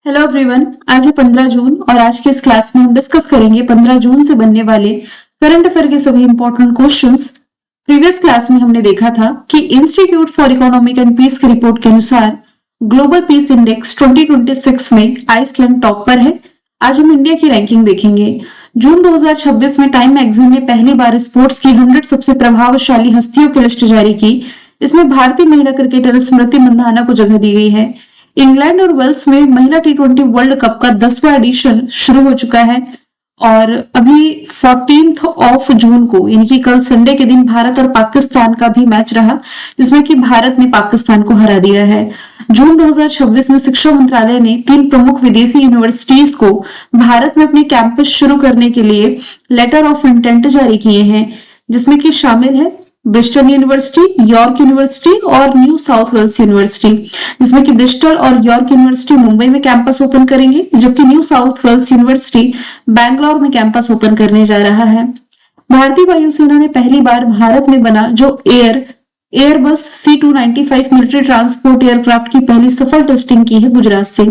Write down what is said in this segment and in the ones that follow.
Hello everyone. आज है 15 जून और आज के इस क्लास में हम डिस्कस करेंगे 15 जून से बनने वाले करंट अफेयर के सभी इंपॉर्टेंट क्वेश्चंस। प्रीवियस क्लास में हमने देखा था कि institute for economic and peace की रिपोर्ट के अनुसार ग्लोबल पीस इंडेक्स 2026 में आइसलैंड टॉप पर है। आज हम इंडिया की रैंकिंग देखेंगे। जून 2026 में टाइम मैगजीन ने पहली बार स्पोर्ट्स की 100 सबसे प्रभावशाली हस्तियों की लिस्ट जारी की। इसमें भारतीय महिला क्रिकेटर स्मृति मंधाना को जगह दी गई है। इंग्लैंड और वेल्स में महिला टी20 वर्ल्ड कप का 10वां एडिशन शुरू हो चुका है और अभी 14 जून को यानी कि कल संडे के दिन भारत और पाकिस्तान का भी मैच रहा, जिसमें कि भारत ने पाकिस्तान को हरा दिया है। जून 2026 में शिक्षा मंत्रालय ने 3 प्रमुख विदेशी यूनिवर्सिटीज को भारत में अपने कैंपस शुरू करने के लिए लेटर ऑफ इंटेंट जारी किए हैं, जिसमें कि शामिल है ब्रिस्टल यूनिवर्सिटी, यॉर्क यूनिवर्सिटी और न्यू साउथ वेल्स यूनिवर्सिटी, जिसमें कि ब्रिस्टल और यॉर्क यूनिवर्सिटी मुंबई में कैंपस ओपन करेंगे, जबकि New South Wales university Bangalore में कैंपस ओपन करने जा रहा है। भारतीय वायुसेना ने पहली बार भारत में बना जो Airbus C295 military transport aircraft की पहली सफल टेस्टिंग की है गुजरात से।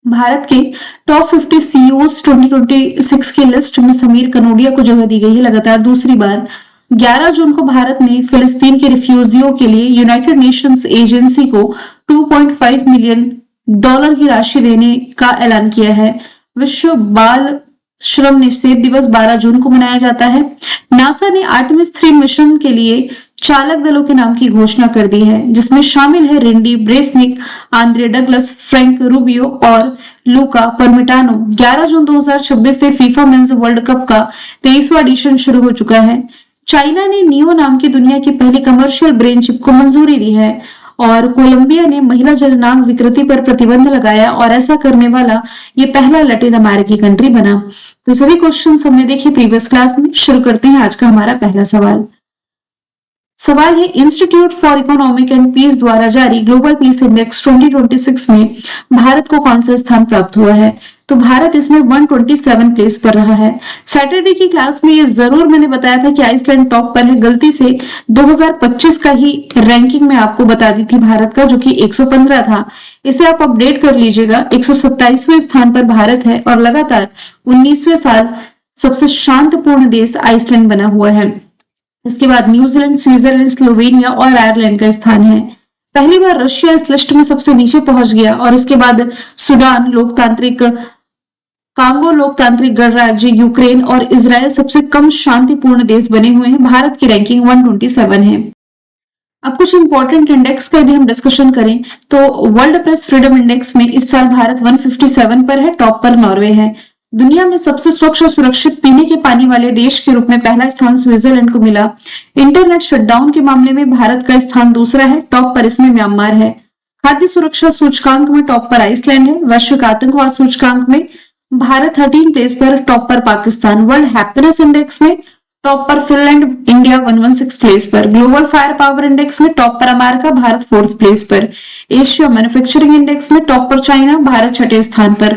भारत के टॉप 50 CEOs 2026 की लिस्ट में समीर कनोडिया को जगह दी गई है लगातार दूसरी बार। 11 जून को भारत ने फिलिस्तीन के रिफ्यूजियों के लिए यूनाइटेड नेशंस एजेंसी को $2.5 मिलियन की राशि देने का ऐलान किया है। विश्व बाल श्रम निषेध दिवस 12 जून को मनाया जाता है। नासा ने आर्टेमिस 3 मिशन के लिए चालक दलों के नाम की घोषणा कर दी है, जिसमें शामिल है रिंडी ब्रेसनिक, आंद्रे डगलस, फ्रैंक रूबियो और लूका परमिटानो। 11 जून 2026 से फीफा मेंस वर्ल्ड कप का 23वां एडिशन शुरू हो चुका है। चाइना ने नियो नाम की दुनिया की पहली कमर्शियल ब्रेन चिप को मंजूरी दी है और कोलंबिया ने महिला जननांग विकृति पर प्रतिबंध लगाया और ऐसा करने वाला ये पहला लैटिन अमेरिकी कंट्री बना। तो सभी क्वेश्चंस हमने देखे प्रीवियस क्लास में। शुरू करते हैं आज का हमारा पहला सवाल है institute for economic and peace द्वारा जारी ग्लोबल पीस इंडेक्स 2026 में भारत को कौन सा स्थान प्राप्त हुआ है। तो भारत इसमें 127 प्लेस पर रहा है। सैटरडे की क्लास में ये जरूर मैंने बताया था कि आइसलैंड टॉप पर है। गलती से 2025 का ही रैंकिंग में आपको बता दी थी भारत का, जो कि 115 था। इसे आप अपडेट कर लीजिएगा। 127वें स्थान पर भारत है और लगातार 19वें साल सबसे शांतपूर्ण देश आइसलैंड बना हुआ है। इसके बाद न्यूजीलैंड, स्विट्जरलैंड, स्लोवेनिया और आयरलैंड का स्थान है। पहली बार रशिया इस लिस्ट में सबसे नीचे पहुंच गया और इसके बाद सूडान लोकतांत्रिक, कांगो लोकतांत्रिक गणराज्य, यूक्रेन और इजराइल सबसे कम शांतिपूर्ण देश बने हुए हैं। भारत की रैंकिंग 127 है। अब कुछ इंपॉर्टेंट इंडेक्स का यदि हम डिस्कशन करें तो वर्ल्ड प्रेस फ्रीडम इंडेक्स में इस साल भारत 157 पर है। टॉप पर नॉर्वे है। दुनिया में सबसे स्वच्छ और सुरक्षित पीने के पानी वाले देश के रूप में पहला स्थान स्विट्जरलैंड को मिला। इंटरनेट शटडाउन के मामले में भारत का स्थान दूसरा है। टॉप पर इसमें म्यांमार है। खाद्य सुरक्षा सूचकांक में टॉप पर आइसलैंड है। वैश्विक आतंकवाद सूचकांक में भारत 13 प्लेस पर, टॉप पर पाकिस्तान। वर्ल्ड हैप्पीनेस इंडेक्स में टॉप पर फिनलैंड, इंडिया 116 प्लेस पर। ग्लोबल फायर पावर इंडेक्स में टॉप पर अमेरिका, भारत 4th प्लेस पर। एशिया मैन्युफैक्चरिंग इंडेक्स में टॉप पर चाइना, भारत 6ठे स्थान पर।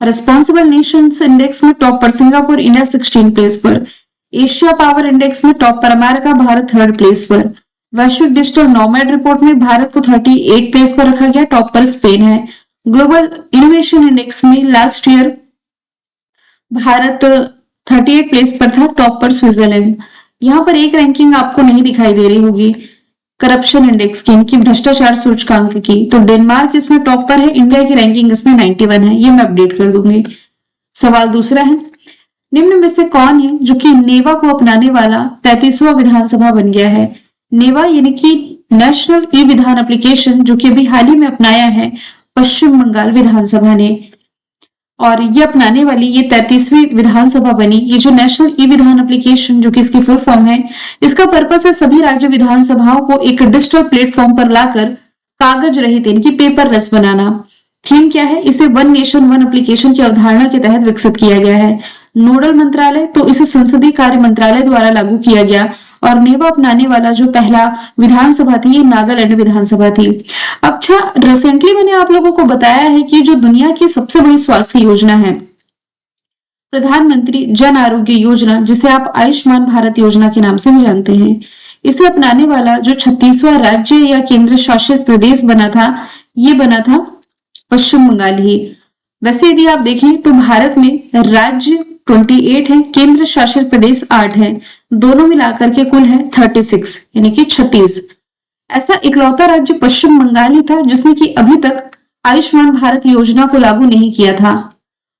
रिस्पॉन्सिबल नेशंस इंडेक्स में टॉप पर सिंगापुर, इंडिया 16 प्लेस पर। एशिया पावर इंडेक्स में टॉप पर अमेरिका, भारत 3rd प्लेस पर। वैश्विक डिजिटल नोमैड रिपोर्ट में भारत को 38 प्लेस पर रखा गया। टॉप पर स्पेन है। ग्लोबल इनोवेशन इंडेक्स में लास्ट ईयर भारत 38 प्लेस पर था। टॉप पर स्विट्जरलैंड। यहाँ पर एक रैंकिंग आपको नहीं दिखाई दे रही होगी करप्शन इंडेक्स की, यानी कि भ्रष्टाचार सूचकांक की। तो डेनमार्क इसमें टॉप पर है। इंडिया की रैंकिंग इसमें 91 है। ये मैं अपडेट कर दूंगी। सवाल दूसरा है, निम्न में से कौन है जो कि नेवा को अपनाने वाला 33वां विधानसभा बन गया है। नेवा यानी कि नेशनल ई विधान एप्लीकेशन, जो कि अभी हाल ही में अपनाया है पश्चिम बंगाल विधानसभा ने, और ये अपनाने वाली ये 33वीं विधानसभा बनी। ये जो नेशनल ई विधान एप्लीकेशन, जो कि इसकी फुल फॉर्म है, इसका पर्पस है सभी राज्य विधानसभाओं को एक डिजिटल प्लेटफॉर्म पर लाकर कागज रहित यानी कि पेपरलेस बनाना। थीम क्या है, इसे वन नेशन वन एप्लीकेशन की अवधारणा के तहत विकसित किया गया है। नोडल मंत्रालय, तो इसे संसदीय कार्य मंत्रालय द्वारा लागू किया गया और नेवा अपनाने वाला जो पहला विधानसभा थी ये नागालैंड विधानसभा थी। अच्छा, रिसेंटली मैंने आप लोगों को बताया है कि जो दुनिया की सबसे बड़ी स्वास्थ्य योजना है प्रधानमंत्री जन आरोग्य योजना, जिसे आप आयुष्मान भारत योजना के नाम से भी जानते हैं, इसे अपनाने वाला जो 36वां राज्य या केंद्र शासित प्रदेश बना था, ये बना था पश्चिम बंगाल ही। वैसे यदि आप देखें तो भारत में राज्य 28 है, केंद्र शासित प्रदेश 8 है, दोनों मिलाकर के कुल है 36 यानी कि 36। ऐसा इकलौता राज्य पश्चिम बंगाल ही था जिसने कि अभी तक आयुष्मान भारत योजना को लागू नहीं किया था।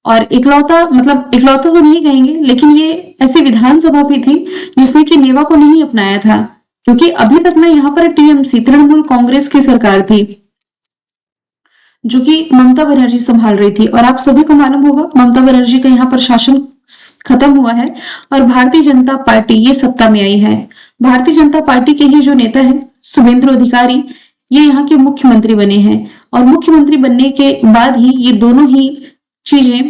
और इकलौता मतलब इकलौता तो नहीं कहेंगे, लेकिन ये ऐसी विधानसभा भी थी जिसने कि नेवा को नहीं अपनाया था, क्योंकि अभी तक ना यहाँ पर टीएमसी तृणमूल कांग्रेस की सरकार थी जो कि ममता बनर्जी संभाल रही थी। और आप सभी को मालूम होगा ममता बनर्जी का यहाँ पर शासन खत्म हुआ है और भारतीय जनता पार्टी ये सत्ता में आई है। भारतीय जनता पार्टी के ही जो नेता है शुभेंदु अधिकारी, ये यहाँ के मुख्यमंत्री बने हैं और मुख्यमंत्री बनने के बाद ही ये दोनों ही चीजें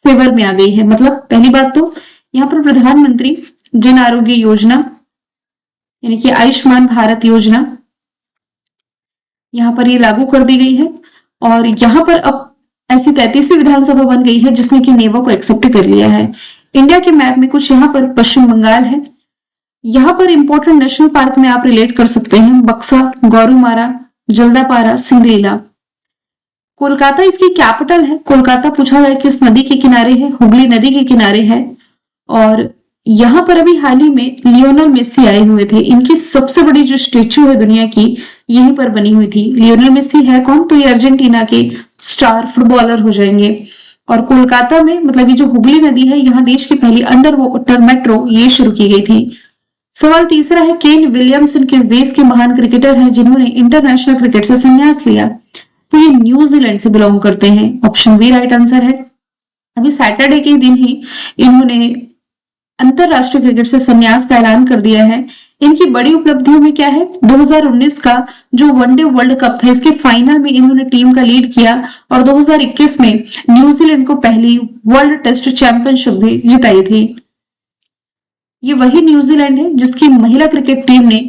फेवर में आ गई है। मतलब पहली बात तो यहाँ पर प्रधानमंत्री जन आरोग्य योजना यानी कि आयुष्मान भारत योजना यहाँ पर ये लागू कर दी गई है और यहाँ पर अब ऐसी 33वीं विधानसभा बन गई है जिसने कि नेवा को एक्सेप्ट कर लिया है। इंडिया के मैप में कुछ यहाँ पर पश्चिम बंगाल है। यहाँ पर इंपॉर्टेंट नेशनल पार्क में आप रिलेट कर सकते हैं बक्सा, गौरुमारा, जल्दापारा, सिंगलीला। कोलकाता इसकी कैपिटल है। कोलकाता पूछा जाए किस नदी के किनारे है, हुगली नदी के किनारे है। और यहाँ पर अभी हाल ही में लियोनेल मेसी आए हुए थे। इनकी सबसे बड़ी जो स्टेचू है दुनिया की यहीं पर बनी हुई थी। लियोनेल मेसी है कौन? तो ये अर्जेंटीना के स्टार फुटबॉलर हो जाएंगे। और कोलकाता में मतलब ये जो हुगली नदी है यहाँ देश की पहली अंडर वाटर मेट्रो ये शुरू की गई थी। सवाल तीसरा है केन विलियमसन किस देश के महान क्रिकेटर हैं जिन्होंने इंटरनेशनल क्रिकेट से संन्यास लिया? तो ये न्यूजीलैंड से बिलोंग करते हैं। ऑप्शन बी राइट आंसर है। अभी सैटरडे के दिन ही इन्होंने अंतरराष्ट्रीय क्रिकेट से संन्यास का ऐलान कर दिया है। इनकी बड़ी उपलब्धियों में क्या है? 2019 का जो वनडे वर्ल्ड कप था इसके फाइनल में इन्होंने टीम का लीड किया और 2021 में न्यूजीलैंड को पहली वर्ल्ड टेस्ट चैंपियनशिप भी जिताई थी। ये वही न्यूजीलैंड है जिसकी महिला क्रिकेट टीम ने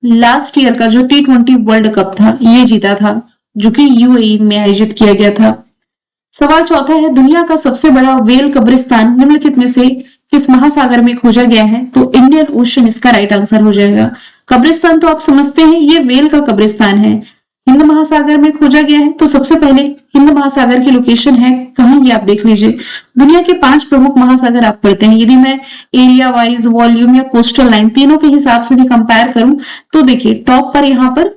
लास्ट ईयर का जो T20 वर्ल्ड कप था ये जीता था, जो कि यूएई में आयोजित किया गया था। सवाल चौथा है दुनिया का सबसे बड़ा व्हेल कब्रिस्तान निम्नलिखित में से किस महासागर में खोजा गया है? तो इंडियन ओशन इसका राइट आंसर हो जाएगा। कब्रिस्तान तो आप समझते हैं ये व्हेल का कब्रिस्तान है। हिंद महासागर में खोजा गया है तो सबसे पहले हिंद महासागर की लोकेशन है कहाँ, ये आप देख लीजिए। दुनिया के 5 प्रमुख महासागर आप पढ़ते हैं। यदि मैं एरिया वाइज, वॉल्यूम या कोस्टल लाइन तीनों के हिसाब से भी कंपेयर करूं तो देखिए टॉप पर यहाँ पर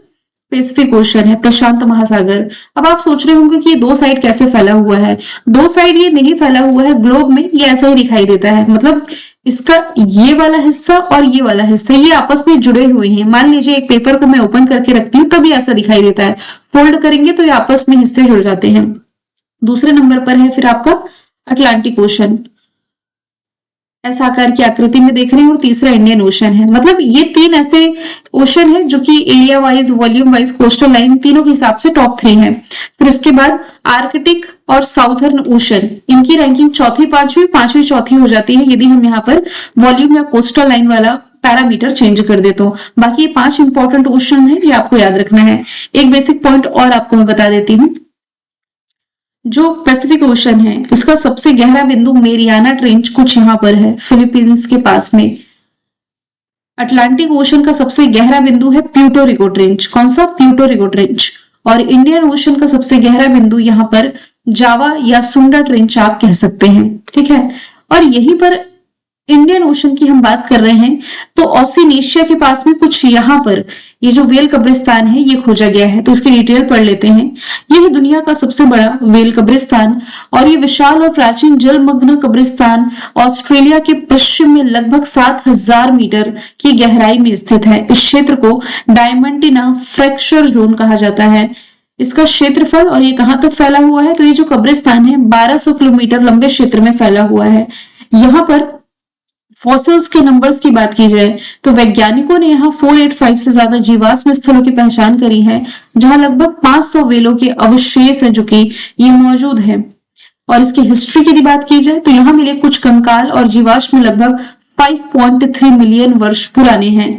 पैसिफिक ओशन है, प्रशांत महासागर। अब आप सोच रहे होंगे कि ये 2 साइड कैसे फैला हुआ है? 2 साइड ये नहीं फैला हुआ है, ग्लोब में ये ऐसा ही दिखाई देता है। मतलब इसका ये वाला हिस्सा और ये वाला हिस्सा ये आपस में जुड़े हुए हैं। मान लीजिए एक पेपर को मैं ओपन करके रखती हूँ तभी ऐसा दिखाई देता है, फोल्ड करेंगे तो ये आपस में हिस्से जुड़ जाते हैं। दूसरे नंबर पर है फिर आपका अटलांटिक ओशन, ऐसा आकार की आकृति में देख रहे हैं, और तीसरा इंडियन ओशन है। मतलब ये 3 ऐसे ओशन है जो कि area wise, volume wise, coastal line तीनों के हिसाब से टॉप 3 है। फिर उसके बाद आर्कटिक और साउथर्न ओशन, इनकी रैंकिंग 4वीं, 5वीं, 5वीं, 4थी हो जाती है यदि हम यहाँ पर वॉल्यूम या कोस्टल लाइन वाला पैरामीटर चेंज कर दे तो। बाकी ये 5 इंपॉर्टेंट ओशन है, ये आपको याद रखना है। एक बेसिक पॉइंट और आपको मैं बता देती हूँ, जो पैसिफिक ओशन है इसका सबसे गहरा बिंदु मेरियाना ट्रेंच कुछ यहाँ पर है फिलीपींस के पास में। अटलांटिक ओशन का सबसे गहरा बिंदु है प्यूर्टो रिको ट्रेंच। कौन सा? Puerto Rico trench. और इंडियन ओशन का सबसे गहरा बिंदु यहाँ पर जावा या सुंडा ट्रेंच आप कह सकते हैं, ठीक है। और यहीं पर इंडियन ओशन की हम बात कर रहे हैं तो ऑस्ट्रेलेशिया के पास में कुछ यहाँ पर ये जो व्हेल कब्रिस्तान है ये खोजा गया है, तो इसकी डिटेल पढ़ लेते हैं। यह दुनिया का सबसे बड़ा व्हेल कब्रिस्तान और ये विशाल और प्राचीन जलमग्न कब्रिस्तान ऑस्ट्रेलिया के पश्चिम में लगभग 7000 मीटर की गहराई में स्थित है। इस क्षेत्र को डायमंटिना फ्रैक्चर जोन कहा जाता है। इसका क्षेत्रफल और ये कहाँ तक फैला हुआ है, तो ये जो कब्रिस्तान है 1200 किलोमीटर लंबे क्षेत्र में फैला हुआ है। यहाँ पर फॉसिल्स के नंबर्स की बात की जाए तो वैज्ञानिकों ने यहाँ 485 से ज्यादा जीवाश्म स्थलों की पहचान करी है, जहां लगभग 500 व्हेलों के अवशेष हैं जो कि ये मौजूद है। और इसकी हिस्ट्री की बात की जाए तो यहाँ मिले कुछ कंकाल और जीवाश्म लगभग 5.3 मिलियन वर्ष पुराने हैं।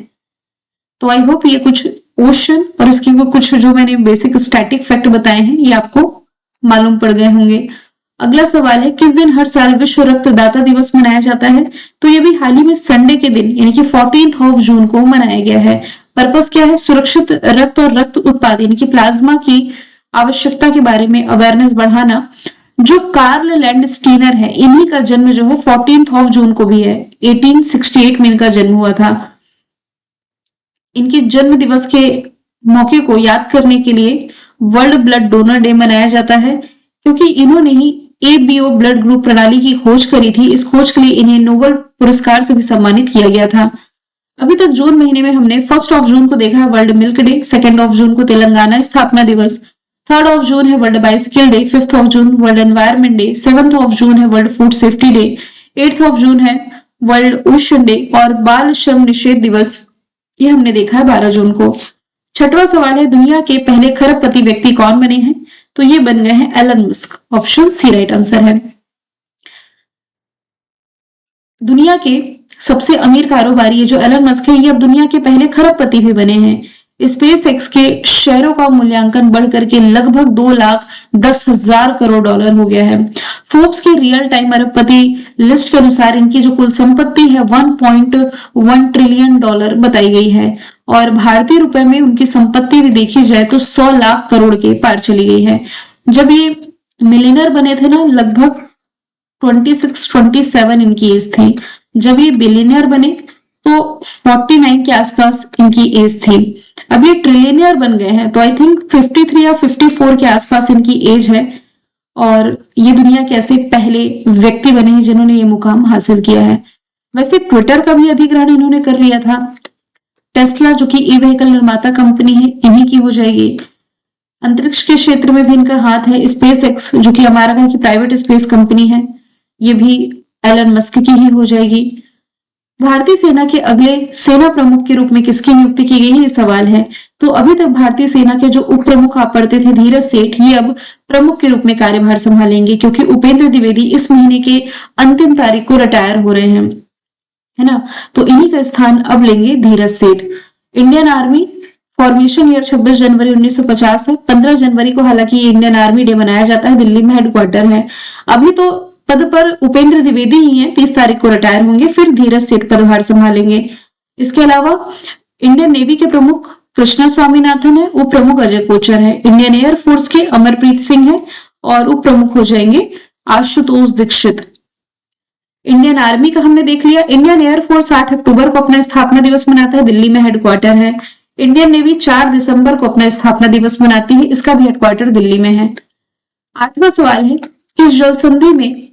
तो आई होप ये कुछ ओशन और इसकी वो कुछ जो मैंने बेसिक स्टैटिक फैक्ट बताए हैं ये आपको मालूम पड़ गए होंगे। अगला सवाल है किस दिन हर साल विश्व रक्तदाता दिवस मनाया जाता है? तो ये भी हाल ही में संडे के दिन यानी कि 14 जून को मनाया गया है। पर्पस क्या है? सुरक्षित रक्त और रक्त उत्पाद यानी कि प्लाज्मा की आवश्यकता के बारे में अवेयरनेस बढ़ाना, जो कार्ल लैंडस्टीनर है, इन्हीं का जन्म जो है 14 जून को भी है। 1868 में इनका जन्म हुआ था। इनके जन्म दिवस के मौके को याद करने के लिए वर्ल्ड ब्लड डोनर डे मनाया जाता है, क्योंकि इन्होंने ही एबीओ ब्लड ग्रुप प्रणाली की खोज करी थी। इस खोज के लिए इन्हें नोबेल पुरस्कार से भी सम्मानित किया गया था। अभी तक जून महीने में हमने 1 जून को देखा है वर्ल्ड मिल्क डे, 2 जून को तेलंगाना स्थापना दिवस, 3 जून है world bicycle day, 5 June world environment day, 7 जून है वर्ल्ड फूड सेफ्टी डे, 8 जून है वर्ल्ड ओशन डे और बाल श्रम निषेध दिवस, ये हमने देखा है 12 जून को। छठवां सवाल है, दुनिया के पहले खरबपति व्यक्ति कौन बने हैं? तो ये बन गए हैं Elon Musk. Option C right answer है। दुनिया के सबसे अमीर कारोबारी ये जो एलन मस्क है, ये अब दुनिया के पहले खरबपति भी बने हैं। स्पेस एक्स के शेयरों का मूल्यांकन बढ़कर के लगभग 2,10,000 करोड़ डॉलर हो गया है। फोर्ब्स की रियल टाइम अरबपति लिस्ट के अनुसार इनकी जो कुल संपत्ति है 1.1 ट्रिलियन डॉलर बताई गई है और भारतीय रुपए में उनकी संपत्ति भी देखी जाए तो 100 लाख करोड़ के पार चली गई है। जब ये मिलियनर बने थे ना, लगभग 26-27 इनकी एज थी। जब ये बिलियनियर बने तो 49 के आसपास इनकी एज थी। अब ये ट्रिलियनियर बन गए हैं तो आई थिंक 53 या 54 के आसपास इनकी एज है और ये दुनिया के ऐसे पहले व्यक्ति बने हैं जिन्होंने ये मुकाम हासिल किया है। वैसे ट्विटर का भी अधिग्रहण इन्होंने कर लिया था। टेस्ला जो कि ई व्हीकल निर्माता कंपनी है, इन्हीं की हो जाएगी। अंतरिक्ष के क्षेत्र में भी इनका हाथ है। स्पेस एक्स जो कि अमेरिका की प्राइवेट स्पेस कंपनी है, ये भी एलन मस्क की ही हो जाएगी। भारतीय सेना के अगले सेना प्रमुख के रूप में किसकी नियुक्ति की गई है, ये सवाल है। तो अभी तक भारतीय सेना के जो उप प्रमुख आप पढ़ते थे धीरज सेठ, ये अब प्रमुख के रूप में कार्यभार संभालेंगे, क्योंकि उपेंद्र द्विवेदी इस महीने के अंतिम तारीख को रिटायर हो रहे हैं, है ना। तो इन्हीं का स्थान अब लेंगे धीरज सेठ। इंडियन आर्मी फॉर्मेशन ईयर 26 जनवरी 1950 है। 15 जनवरी को हालांकि इंडियन आर्मी डे मनाया जाता है, दिल्ली में हेडक्वार्टर है। अभी तो पद पर उपेंद्र द्विवेदी ही हैं, 30 तारीख को रिटायर होंगे, फिर धीरज सेठ पदभार संभालेंगे। इसके अलावा इंडियन नेवी के प्रमुख कृष्णा स्वामीनाथन है, उप प्रमुख अजय कोचर है। इंडियन एयर फोर्स के अमरप्रीत सिंह है और उप प्रमुख हो जाएंगे आशुतोष दीक्षित। इंडियन आर्मी का हमने देख लिया। इंडियन एयरफोर्स 8 अक्टूबर को अपना स्थापना दिवस मनाता है, दिल्ली में हेडक्वार्टर है। इंडियन नेवी 4 दिसंबर को अपना स्थापना दिवस मनाती है, इसका भी हेडक्वार्टर दिल्ली में है। 8वां सवाल है, किस जल संधि में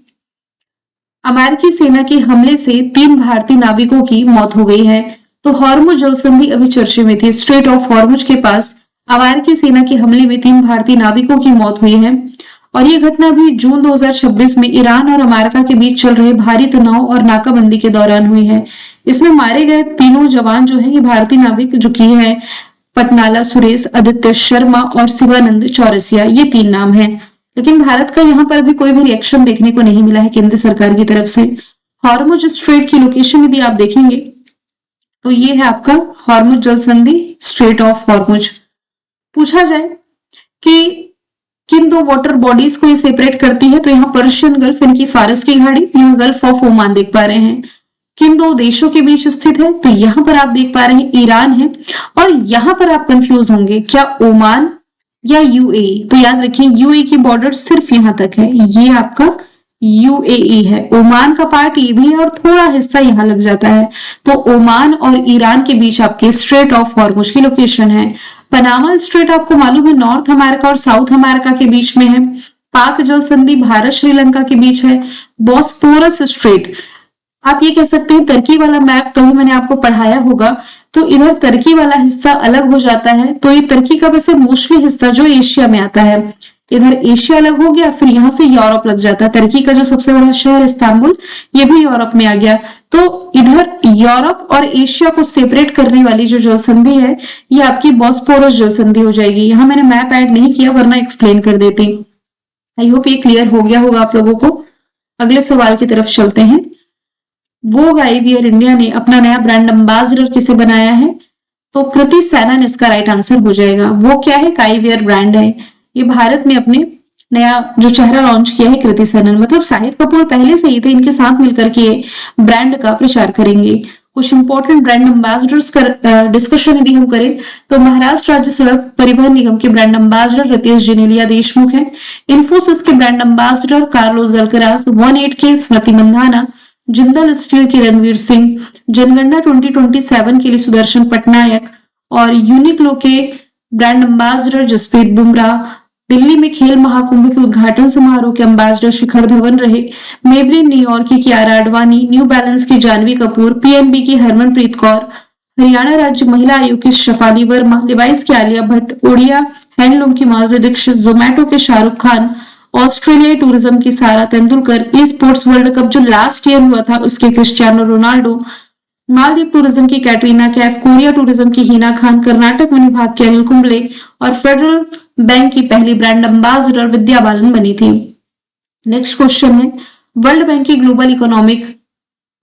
अमेरिकी सेना के हमले से 3 भारतीय नाविकों की मौत हो गई है? तो हॉर्मुज जल संधि अभी चर्चे में थी। स्ट्रेट ऑफ हॉर्मुज के पास अमेरिकी सेना के हमले में 3 भारतीय नाविकों की मौत हुई है और ये घटना भी जून 2026 में ईरान और अमेरिका के बीच चल रहे भारी तनाव और नाकाबंदी के दौरान हुई है। इसमें मारे गए तीनों जवान जो है ये भारतीय नाविक जो की है पटनाला सुरेश, आदित्य शर्मा और शिवानंद चौरसिया, ये 3 नाम है। लेकिन भारत का यहाँ पर अभी कोई भी रिएक्शन देखने को नहीं मिला है केंद्र सरकार की तरफ से। हॉर्मुज स्ट्रेट की लोकेशन यदि आप देखेंगे तो ये है आपका हॉर्मुज जल संधि, स्ट्रेट ऑफ हॉर्मुज। पूछा जाए कि किन 2 वाटर बॉडीज को ये सेपरेट करती है, तो यहाँ पर्शियन गल्फ यानी कि फारस की खाड़ी, यहाँ गल्फ ऑफ ओमान देख पा रहे हैं। किन 2 देशों के बीच स्थित है, तो यहाँ पर आप देख पा रहे हैं ईरान है और यहाँ पर आप कंफ्यूज होंगे क्या ओमान या यूएई। तो याद रखिए यूएई की बॉर्डर सिर्फ यहाँ तक है, ये आपका यूएई है। ओमान का पार्ट ये भी है और थोड़ा हिस्सा यहाँ लग जाता है। तो ओमान और ईरान के बीच आपके स्ट्रेट ऑफ हॉर्मुज की लोकेशन है। पनामा स्ट्रेट आपको मालूम है नॉर्थ अमेरिका और साउथ अमेरिका के बीच में है। पाक जल संधि भारत श्रीलंका के बीच है। बॉस्फोरस स्ट्रेट आप ये कह सकते हैं, टर्की वाला मैप कभी मैंने आपको पढ़ाया होगा, तो इधर टर्की वाला हिस्सा अलग हो जाता है। तो ये टर्की का वैसे मोस्टली हिस्सा जो एशिया में आता है, इधर एशिया अलग हो गया, फिर यहाँ से यूरोप लग जाता है। टर्की का जो सबसे बड़ा शहर इस्तांबुल, ये भी यूरोप में आ गया। तो इधर यूरोप और एशिया को सेपरेट करने वाली जो जल संधि है ये आपकी बॉस्फोरस जल संधि हो जाएगी। यहाँ मैंने मैप ऐड नहीं किया वरना एक्सप्लेन कर देती। आई होप ये क्लियर हो गया होगा आप लोगों को। अगले सवाल की तरफ चलते हैं। वोग आईवीआर इंडिया ने अपना नया ब्रांड एम्बेसडर किसे बनाया है? तो कृति सैनन इसका राइट आंसर हो जाएगा। वो क्या है? आईवीआर ब्रांड है। ये भारत में अपने नया जो चेहरा लॉन्च किया है कृति सैनन, मतलब शाहिद कपूर पहले से ही थे, इनके साथ मिलकर के ब्रांड का प्रचार करेंगे। कुछ इंपॉर्टेंट ब्रांड एम्बेसडर्स का डिस्कशन यदि हम करें तो महाराष्ट्र राज्य सड़क परिवहन निगम के ब्रांड एम्बेसडर रितेश जिनेलिया देशमुख है। इन्फोसिस के ब्रांड एम्बेसडर कार्लोस अल्कराज, 18 के स्मृति मंधाना, जिंदल स्टील के रणवीर सिंह, जनगणना 2027 के लिए सुदर्शन पटनायक और यूनिक्लो के ब्रांड एम्बेसडर जसप्रीत बुमराह। दिल्ली में खेल महाकुंभ के उद्घाटन समारोह के एम्बेसडर शिखर धवन रहे। मेबलिन न्यूयॉर्क की कियारा आडवाणी, न्यू बैलेंस की जानवी कपूर, पीएनबी की हरमनप्रीत कौर, हरियाणा राज्य महिला आयोग की शफाली वर्मा, लिवाइस की आलिया भट्ट, ओडिया हैंडलूम की माधुरी दीक्षित, जोमेटो के शाहरुख खान, ऑस्ट्रेलियाई टूरिज्म की सारा Tendulkar, e sports world cup जो लास्ट ईयर हुआ था उसके क्रिस्टियानो रोनाल्डो, मालदीव टूरिज्म की कैटरीना कैफ, कोरिया टूरिज्म की हिना खान, कर्नाटक वन विभाग के अनिल कुंबले और फेडरल बैंक की पहली ब्रांड एम्बेसडर विद्या बालन बनी थी। नेक्स्ट क्वेश्चन है, वर्ल्ड बैंक की ग्लोबल इकोनॉमिक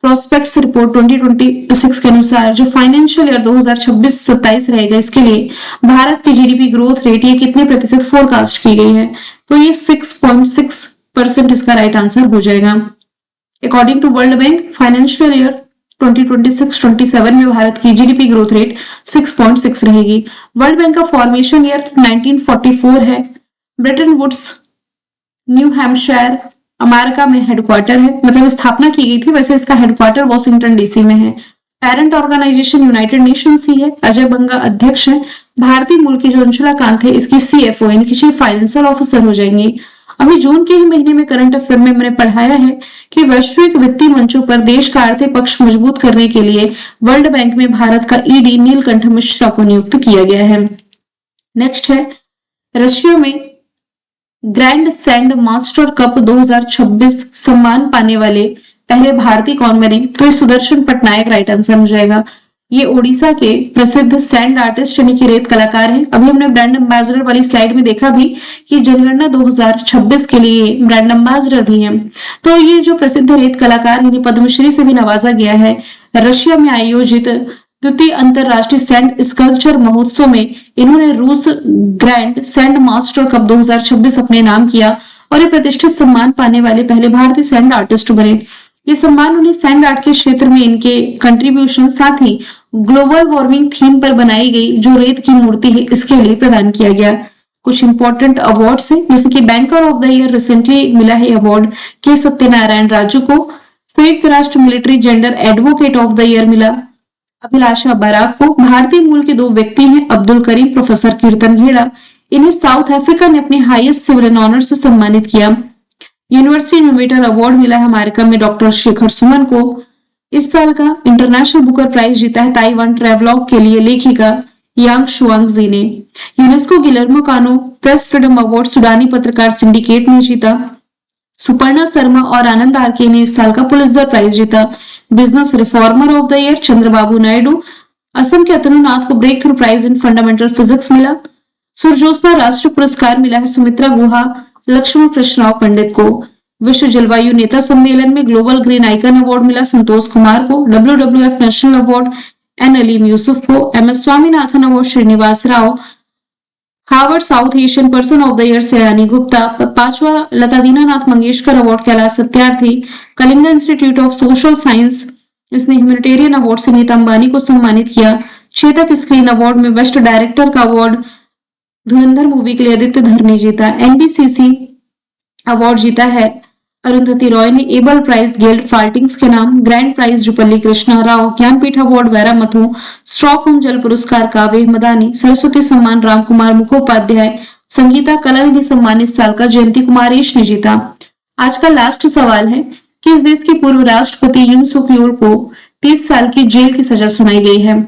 प्रोस्पेक्ट्स रिपोर्ट 2026 के अनुसार जो फाइनेंशियल ईयर 2026-27 रहेगा इसके लिए भारत की जीडीपी ग्रोथ रेट ये कितने प्रतिशत फोरकास्ट की गई है? तो ये 6.6% इसका राइट आंसर हो जाएगा। According to World Bank financial year 2026-27 में भारत की जीडीपी ग्रोथ रेट 6.6 रहेगी। वर्ल्ड बैंक का फॉर्मेशन ईयर 1944 है। Bretton Woods New Hampshire America में हेडक्वार्टर है, मतलब स्थापना की गई थी, वैसे इसका हेडक्वार्टर वॉशिंगटन डीसी में है। पेरेंट ऑर्गेनाइजेशन यूनाइटेड नेशंस ही है। अजय बंगा अध्यक्ष है। भारतीय मूल की जो अंशुला कांत है इसकी सीएफओ यानी कि चीफ फाइनेंशियल ऑफिसर हो जाएंगी। अभी जून के ही महीने में करंट अफेयर में मैंने पढ़ाया है कि वैश्विक वित्तीय मंचों पर देश का आर्थिक पक्ष मजबूत करने के लिए वर्ल्ड बैंक में भारत का ईडी नीलकंठ मिश्रा को नियुक्त किया गया है। नेक्स्ट है, रशिया में ग्रैंड सैंड मास्टर कप 2026 सम्मान पाने वाले पहले भारतीय कौन बने? तो ये सुदर्शन पटनायक राइट आंसर हो जाएगा। ये ओडिशा के प्रसिद्ध सैंड आर्टिस्ट यानी कि रेत कलाकार हैं। अभी हमने ब्रांड एम्बेसडर वाली स्लाइड में देखा भी कि जनगणना 2026 के लिए ब्रांड एम्बेसडर भी हैं। तो ये जो प्रसिद्ध रेत कलाकार यानी पद्मश्री से भी नवाजा गया है। रशिया में आयोजित द्वितीय अंतरराष्ट्रीय सैंड स्कल्पचर महोत्सव में इन्होंने रूस ग्रैंड सैंड मास्टर कप 2026 अपने नाम किया और ये प्रतिष्ठित सम्मान पाने वाले पहले भारतीय सैंड आर्टिस्ट बने। ये सम्मान उन्हें सैंड आर्ट के क्षेत्र में इनके कंट्रीब्यूशन साथ ही ग्लोबल वार्मिंग थीम पर बनाई गई जो रेत की मूर्ति है इसके लिए प्रदान किया गया। कुछ इंपॉर्टेंट अवार्ड्स हैं जैसे कि banker of the year recently मिला है अवार्ड के सत्यनारायण राजू को। संयुक्त राष्ट्र military gender advocate of the year मिला अभिलाषा बराक को। भारतीय मूल के दो व्यक्ति हैं अब्दुल करीम, प्रोफेसर कीर्तन घेड़ा। इन्हें साउथ अफ्रीका ने अपने हाईएस्ट सिविलियन ऑनर से सम्मानित किया। यूनिवर्सिटी इनोवेटर अवार्ड मिला है अमेरिका में डॉक्टर शेखर सुमन को। इस साल का इंटरनेशनल बुकर प्राइज जीता है ताइवान ट्रेवलॉग के लिए लेखिका यांग शुआंगजी ने। यूनेस्को गिलर्मो कानो प्रेस फ्रीडम अवार्ड सुडानी पत्रकार सिंडिकेट ने जीता। सुपर्णा शर्मा और आनंद आरके ने इस साल का पुलित्जर प्राइज जीता। Business reformer of the year Chandrababu Naidu. Assam के अतनुनाथ को breakthrough prize in fundamental physics मिला। सुरजोत्सना राष्ट्रीय पुरस्कार मिला है सुमित्रा गुहा लक्ष्मण कृष्णराव पंडित को। विश्व जलवायु नेता सम्मेलन में ग्लोबल ग्रीन आइकन अवार्ड मिला संतोष कुमार को। WWF national award N Aleem Yusuf को। MS Swaminathan award Srinivas Rao. Harvard South Asian person of the year Sayani Gupta. पांचवा Lata Dinanath Mangeshkar award Kailash Satyarthi. Kalinga institute of social science इसने ह्यूमैनिटेरियन अवार्ड से नीता अंबानी को सम्मानित किया। चेतक स्क्रीन अवार्ड में बेस्ट डायरेक्टर का अवार्ड धुरंधर मूवी के लिए आदित्य धर ने जीता। NBCC अवार्ड जीता है अरुंधति रॉय ने। एबल प्राइज गिल्ड फाल्टिंग्स के नाम। Grand prize Jupally Krishna Rao. Jnanpith award Vairamuthu. Stockholm जल पुरस्कार काव्य मदानी। सरस्वती सम्मान राम कुमार मुखोपाध्याय। संगीता कलानिधि सम्मान इस साल का जयंती कुमारेश ने जीता। आज का लास्ट सवाल है कि इस देश के पूर्व राष्ट्रपति यून सुक यूल को 30 साल की जेल की सजा सुनाई गई है।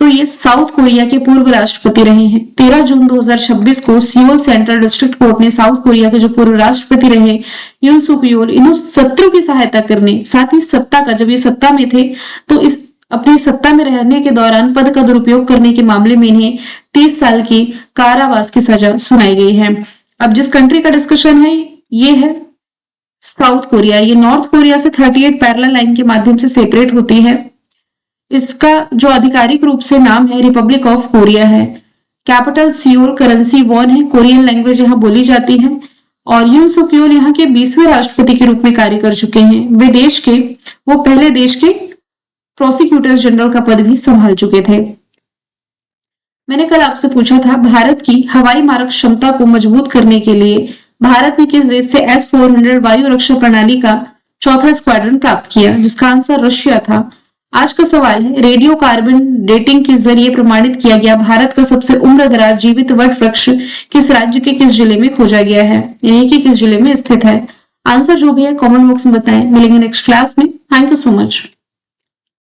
तो ये साउथ कोरिया के पूर्व राष्ट्रपति रहे हैं। 13 जून 2026 को सियोल सेंट्रल डिस्ट्रिक्ट कोर्ट ने साउथ कोरिया के जो पूर्व राष्ट्रपति रहे यून सुक यूल इन्हें शत्रु की सहायता करने साथ ही सत्ता का जब ये सत्ता में थे तो इस अपनी सत्ता में रहने के दौरान पद का दुरुपयोग करने के मामले में इन्हें 30 साल की कारावास की सजा सुनाई गई है। अब जिस कंट्री का डिस्कशन है ये है साउथ कोरिया। ये नॉर्थ कोरिया से 38 पैरेलल लाइन के माध्यम से सेपरेट होती है। इसका जो आधिकारिक रूप से नाम है रिपब्लिक ऑफ कोरिया है। कैपिटल सियोल, करेंसी वॉन है। कोरियन लैंग्वेज यहाँ बोली जाती है और यून सुक यूल यहाँ के 20वें राष्ट्रपति के रूप में कार्य कर चुके हैं। वे पहले देश के प्रोसिक्यूटर जनरल का पद भी संभाल चुके थे। मैंने कल आपसे पूछा था भारत की हवाई मारक क्षमता को मजबूत करने के लिए भारत ने किस देश से S-400 वायु रक्षा प्रणाली का चौथा स्क्वाड्रन प्राप्त किया, जिसका आंसर रशिया था। आज का सवाल है, रेडियो कार्बन डेटिंग के जरिए प्रमाणित किया गया भारत का सबसे उम्रदराज जीवित वट वृक्ष किस राज्य के किस जिले में खोजा गया है, यानी कि किस जिले में स्थित है। आंसर जो भी है कमेंट बॉक्स में बताएं। मिलेंगे नेक्स्ट क्लास में। Thank you so much.